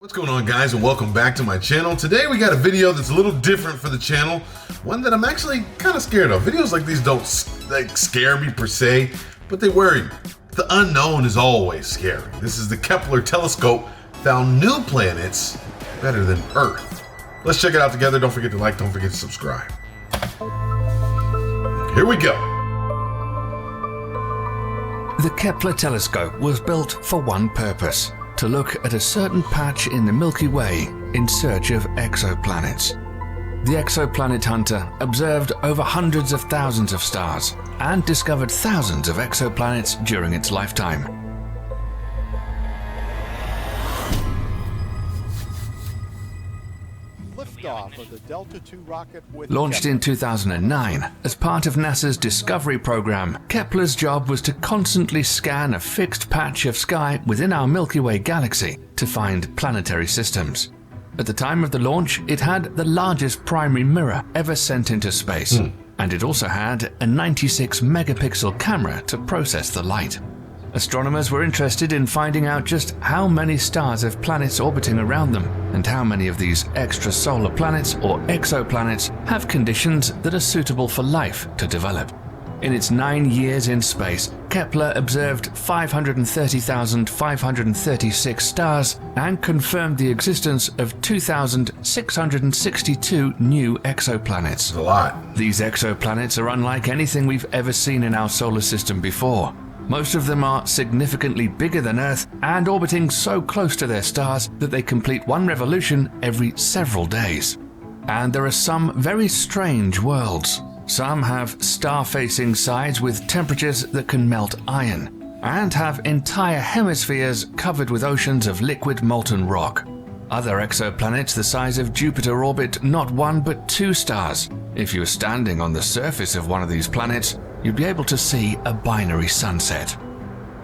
What's going on, guys, and welcome back to my channel. Today we got a video that's a little different for the channel, one that I'm actually kind of scared of. Videos like these don't scare me per se, but they worry me. The unknown is always scary. This is the Kepler Telescope found new planets better than Earth. Let's check it out together. Don't forget to like, don't forget to subscribe. Here we go. The Kepler Telescope was built for one purpose: to look at a certain patch in the Milky Way in search of exoplanets. The exoplanet hunter observed over hundreds of thousands of stars and discovered thousands of exoplanets during its lifetime. Liftoff of the Delta II rocket with Launched in 2009 as part of NASA's Discovery program, Kepler's job was to constantly scan a fixed patch of sky within our Milky Way galaxy to find planetary systems. At the time of the launch, it had the largest primary mirror ever sent into space, and it also had a 96 megapixel camera to process the light. Astronomers were interested in finding out just how many stars have planets orbiting around them, and how many of these extrasolar planets or exoplanets have conditions that are suitable for life to develop. In its 9 years in space, Kepler observed 530,536 stars and confirmed the existence of 2,662 new exoplanets. That's a lot. These exoplanets are unlike anything we've ever seen in our solar system before. Most of them are significantly bigger than Earth and orbiting so close to their stars that they complete one revolution every several days. And there are some very strange worlds. Some have star-facing sides with temperatures that can melt iron, and have entire hemispheres covered with oceans of liquid molten rock. Other exoplanets the size of Jupiter orbit not one but two stars. If you were standing on the surface of one of these planets, you'd be able to see a binary sunset.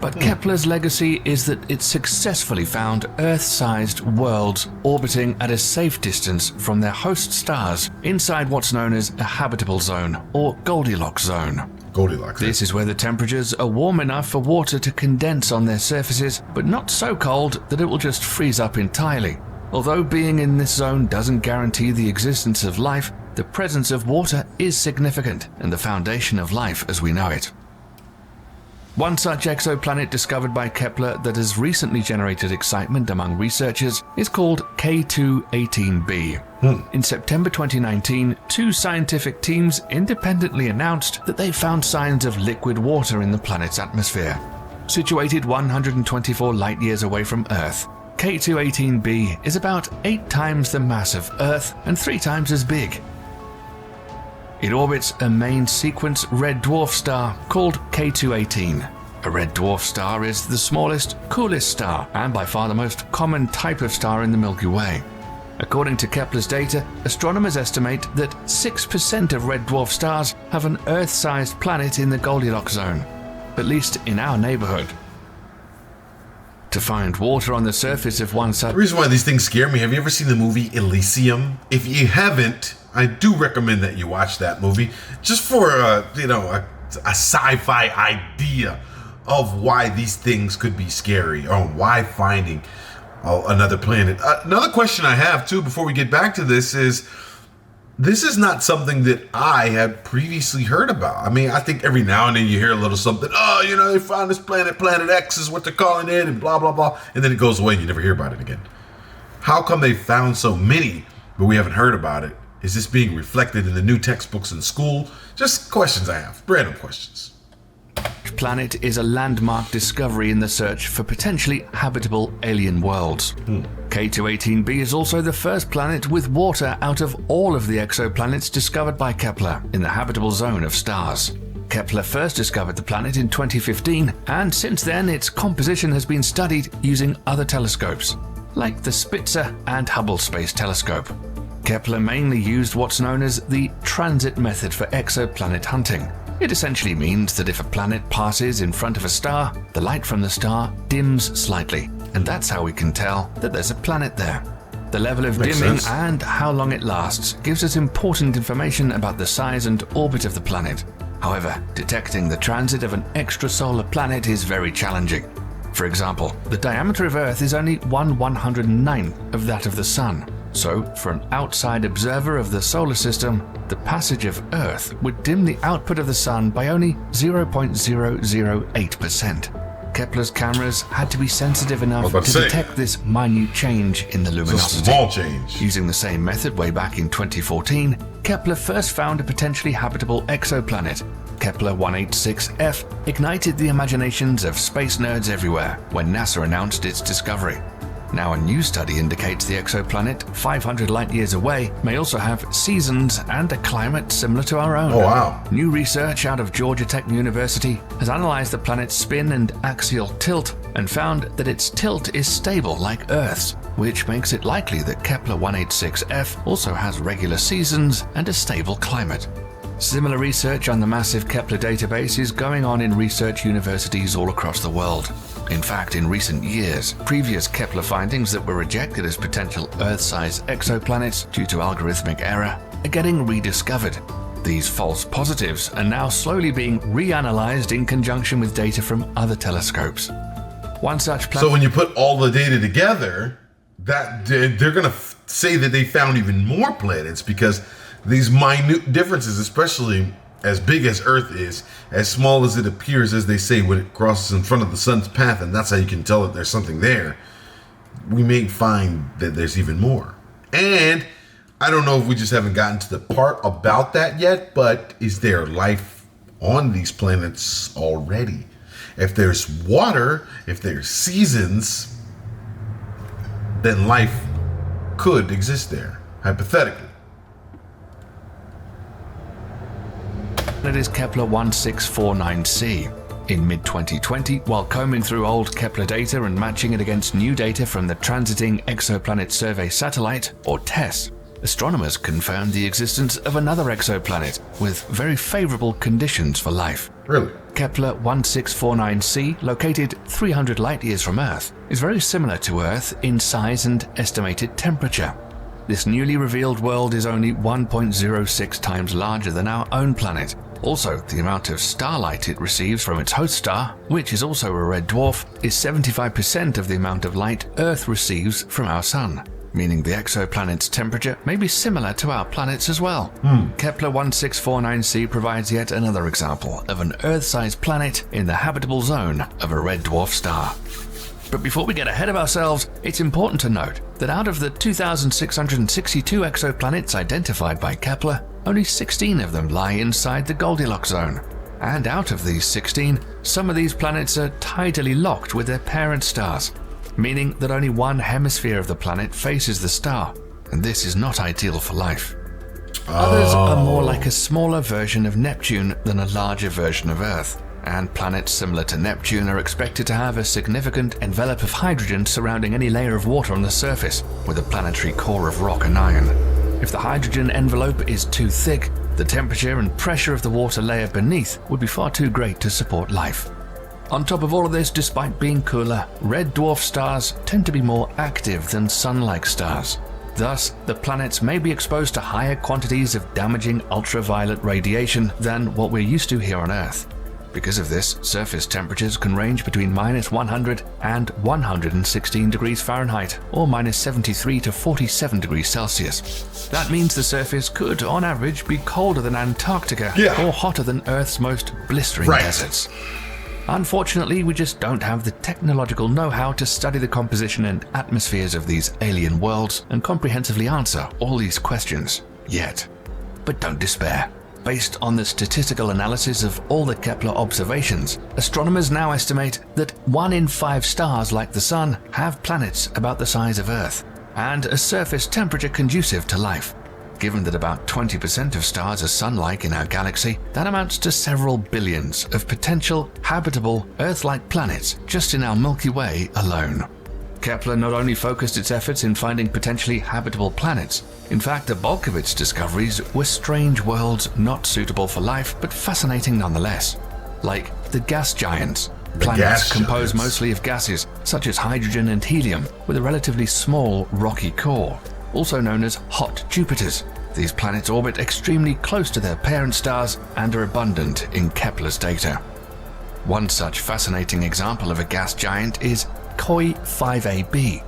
But Kepler's legacy is that it successfully found Earth-sized worlds orbiting at a safe distance from their host stars inside what's known as a habitable zone, or Goldilocks zone. Goldilocks. This is where the temperatures are warm enough for water to condense on their surfaces, but not so cold that it will just freeze up entirely. Although being in this zone doesn't guarantee the existence of life, the presence of water is significant and the foundation of life as we know it. One such exoplanet discovered by Kepler that has recently generated excitement among researchers is called K2-18b. In September 2019, two scientific teams independently announced that they found signs of liquid water in the planet's atmosphere. Situated 124 light-years away from Earth, K2-18b is about 8 times the mass of Earth and 3 times as big. It orbits a main sequence red dwarf star called K2-18. A red dwarf star is the smallest, coolest star, and by far the most common type of star in the Milky Way. According to Kepler's data, astronomers estimate that 6% of red dwarf stars have an Earth-sized planet in the Goldilocks zone, at least in our neighborhood. To find water on the surface of one such... The reason why these things scare me, have you ever seen the movie Elysium? If you haven't, I do recommend that you watch that movie, just for a sci-fi idea of why these things could be scary, or why finding another planet. Another question I have too before we get back to this is not something that I had previously heard about. I mean, I think every now and then you hear a little something, they found this planet, Planet X is what they're calling it, and blah, blah, blah, and then it goes away and you never hear about it again. How come they found so many, but we haven't heard about it? Is this being reflected in the new textbooks in school? Just questions I have, random questions. Planet is a landmark discovery in the search for potentially habitable alien worlds. K2-18b is also the first planet with water out of all of the exoplanets discovered by Kepler in the habitable zone of stars. Kepler first discovered the planet in 2015, and since then its composition has been studied using other telescopes, like the Spitzer and Hubble Space Telescope. Kepler mainly used what's known as the transit method for exoplanet hunting. It essentially means that if a planet passes in front of a star, the light from the star dims slightly, and that's how we can tell that there's a planet there. The level of dimming and how long it lasts gives us important information about the size and orbit of the planet. However, detecting the transit of an extrasolar planet is very challenging. For example, the diameter of Earth is only 1/109th of that of the Sun. So, for an outside observer of the solar system, the passage of Earth would dim the output of the Sun by only 0.008%. Kepler's cameras had to be sensitive enough to detect this minute change in the luminosity. It's a small change. Using the same method way back in 2014, Kepler first found a potentially habitable exoplanet. Kepler 186f ignited the imaginations of space nerds everywhere when NASA announced its discovery. Now a new study indicates the exoplanet, 500 light-years away, may also have seasons and a climate similar to our own. Oh, wow. New research out of Georgia Tech University has analyzed the planet's spin and axial tilt and found that its tilt is stable like Earth's, which makes it likely that Kepler 186f also has regular seasons and a stable climate. Similar research on the massive Kepler database is going on in research universities all across the world. In fact, in recent years, previous Kepler findings that were rejected as potential Earth-sized exoplanets due to algorithmic error are getting rediscovered. These false positives are now slowly being reanalyzed in conjunction with data from other telescopes. One such planet. So when you put all the data together, that they're going to say that they found even more planets, because these minute differences, especially as big as Earth is, as small as it appears, as they say, when it crosses in front of the sun's path, and that's how you can tell that there's something there, we may find that there's even more. And I don't know if we just haven't gotten to the part about that yet, but is there life on these planets already? If there's water, if there's seasons, then life could exist there, hypothetically. It is Kepler 1649c. In mid-2020, while combing through old Kepler data and matching it against new data from the Transiting Exoplanet Survey Satellite, or TESS, astronomers confirmed the existence of another exoplanet with very favorable conditions for life. Really? Kepler 1649c, located 300 light-years from Earth, is very similar to Earth in size and estimated temperature. This newly revealed world is only 1.06 times larger than our own planet. Also, the amount of starlight it receives from its host star, which is also a red dwarf, is 75% of the amount of light Earth receives from our Sun, meaning the exoplanet's temperature may be similar to our planet's as well. Kepler 1649c provides yet another example of an Earth-sized planet in the habitable zone of a red dwarf star. But before we get ahead of ourselves, it's important to note that out of the 2,662 exoplanets identified by Kepler, only 16 of them lie inside the Goldilocks zone. And out of these 16, some of these planets are tidally locked with their parent stars, meaning that only one hemisphere of the planet faces the star, and this is not ideal for life. Others are more like a smaller version of Neptune than a larger version of Earth. And planets similar to Neptune are expected to have a significant envelope of hydrogen surrounding any layer of water on the surface, with a planetary core of rock and iron. If the hydrogen envelope is too thick, the temperature and pressure of the water layer beneath would be far too great to support life. On top of all of this, despite being cooler, red dwarf stars tend to be more active than Sun-like stars. Thus, the planets may be exposed to higher quantities of damaging ultraviolet radiation than what we're used to here on Earth. Because of this, surface temperatures can range between -100 and 116 degrees Fahrenheit, or -73 to 47 degrees Celsius. That means the surface could, on average, be colder than Antarctica or hotter than Earth's most blistering deserts. Unfortunately, we just don't have the technological know-how to study the composition and atmospheres of these alien worlds and comprehensively answer all these questions yet. But don't despair. Based on the statistical analysis of all the Kepler observations, astronomers now estimate that 1 in 5 stars like the Sun have planets about the size of Earth, and a surface temperature conducive to life. Given that about 20% of stars are Sun-like in our galaxy, that amounts to several billions of potential habitable Earth-like planets just in our Milky Way alone. Kepler not only focused its efforts in finding potentially habitable planets, in fact the bulk of its discoveries were strange worlds not suitable for life but fascinating nonetheless, like the gas giants, planets composed mostly of gases such as hydrogen and helium with a relatively small rocky core, also known as hot Jupiters. These planets orbit extremely close to their parent stars and are abundant in Kepler's data. One such fascinating example of a gas giant is KOI 5AB.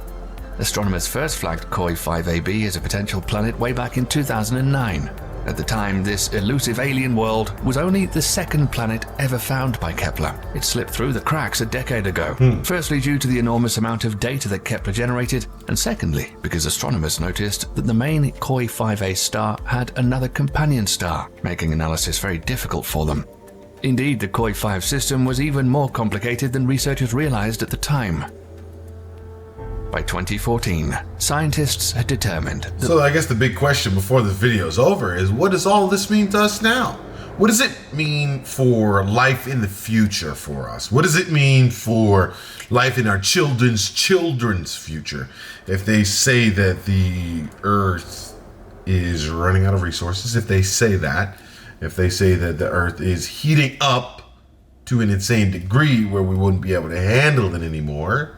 Astronomers first flagged KOI 5AB as a potential planet way back in 2009. At the time, this elusive alien world was only the second planet ever found by Kepler. It slipped through the cracks a decade ago, firstly due to the enormous amount of data that Kepler generated, and secondly because astronomers noticed that the main KOI 5A star had another companion star, making analysis very difficult for them. Indeed, the KOI 5 system was even more complicated than researchers realized at the time. By 2014, scientists had determined that... So I guess the big question before this video is over is, what does all this mean to us now? What does it mean for life in the future for us? What does it mean for life in our children's future? If they say that the Earth is running out of resources, if they say that the Earth is heating up to an insane degree where we wouldn't be able to handle it anymore,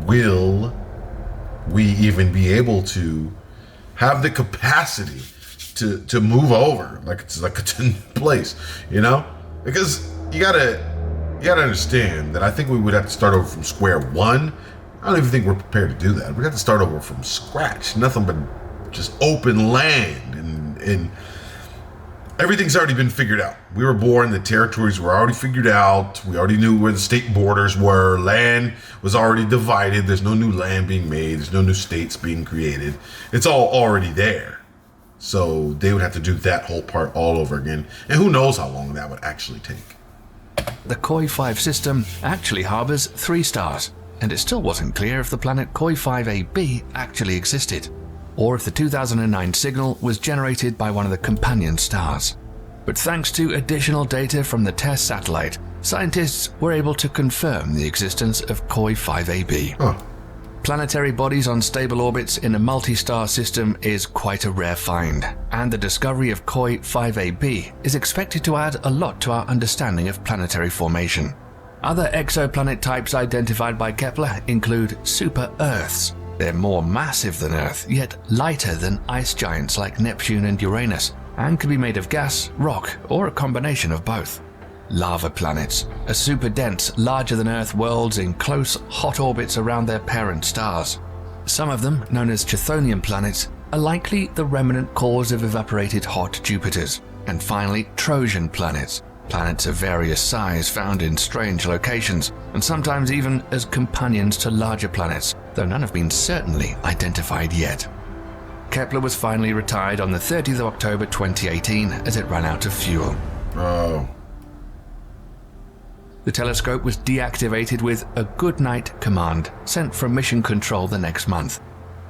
will we even be able to have the capacity to move over like it's a place, you know? Because you gotta understand that I think we would have to start over from square one. I don't even think we're prepared to do that. We have to start over from scratch, nothing but just open land, and everything's already been figured out. We were born, the territories were already figured out. We already knew where the state borders were. Land was already divided. There's no new land being made. There's no new states being created. It's all already there. So they would have to do that whole part all over again. And who knows how long that would actually take. The KOI 5 system actually harbors 3 stars, and it still wasn't clear if the planet KOI 5AB actually existed, or if the 2009 signal was generated by one of the companion stars. But thanks to additional data from the TESS satellite, scientists were able to confirm the existence of KOI 5AB. Huh. Planetary bodies on stable orbits in a multi-star system is quite a rare find, and the discovery of KOI 5AB is expected to add a lot to our understanding of planetary formation. Other exoplanet types identified by Kepler include super-Earths. They're more massive than Earth, yet lighter than ice giants like Neptune and Uranus, and can be made of gas, rock, or a combination of both. Lava planets are super dense, larger than Earth worlds in close, hot orbits around their parent stars. Some of them, known as Chthonian planets, are likely the remnant cores of evaporated hot Jupiters. And finally, Trojan planets. Planets of various size found in strange locations, and sometimes even as companions to larger planets, though none have been certainly identified yet. Kepler was finally retired on the 30th of October 2018 as it ran out of fuel. Oh. The telescope was deactivated with a good night command sent from mission control the next month.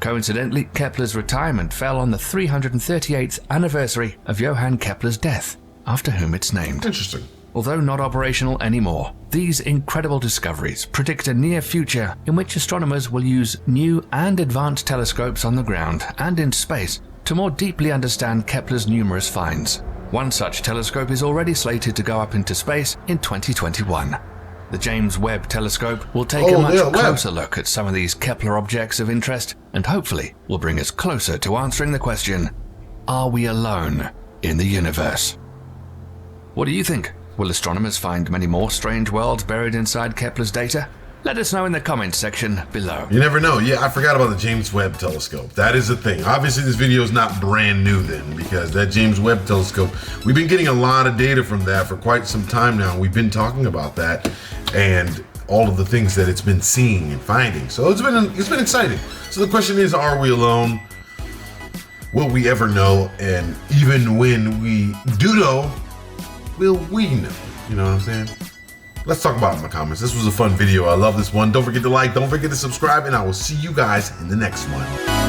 Coincidentally, Kepler's retirement fell on the 338th anniversary of Johann Kepler's death, after whom it's named. Interesting. Although not operational anymore, these incredible discoveries predict a near future in which astronomers will use new and advanced telescopes on the ground and in space to more deeply understand Kepler's numerous finds. One such telescope is already slated to go up into space in 2021. The James Webb Telescope will take a much closer look at some of these Kepler objects of interest and hopefully will bring us closer to answering the question, are we alone in the universe? What do you think? Will astronomers find many more strange worlds buried inside Kepler's data? Let us know in the comments section below. You never know. Yeah, I forgot about the James Webb Telescope. That is a thing. Obviously, this video is not brand new then, because that James Webb Telescope, we've been getting a lot of data from that for quite some time now. We've been talking about that and all of the things that it's been seeing and finding. So it's been exciting. So the question is, are we alone? Will we ever know? And even when we do know, will we know? You know what I'm saying? Let's talk about it in the comments. This was a fun video. I love this one. Don't forget to like, don't forget to subscribe, and I will see you guys in the next one.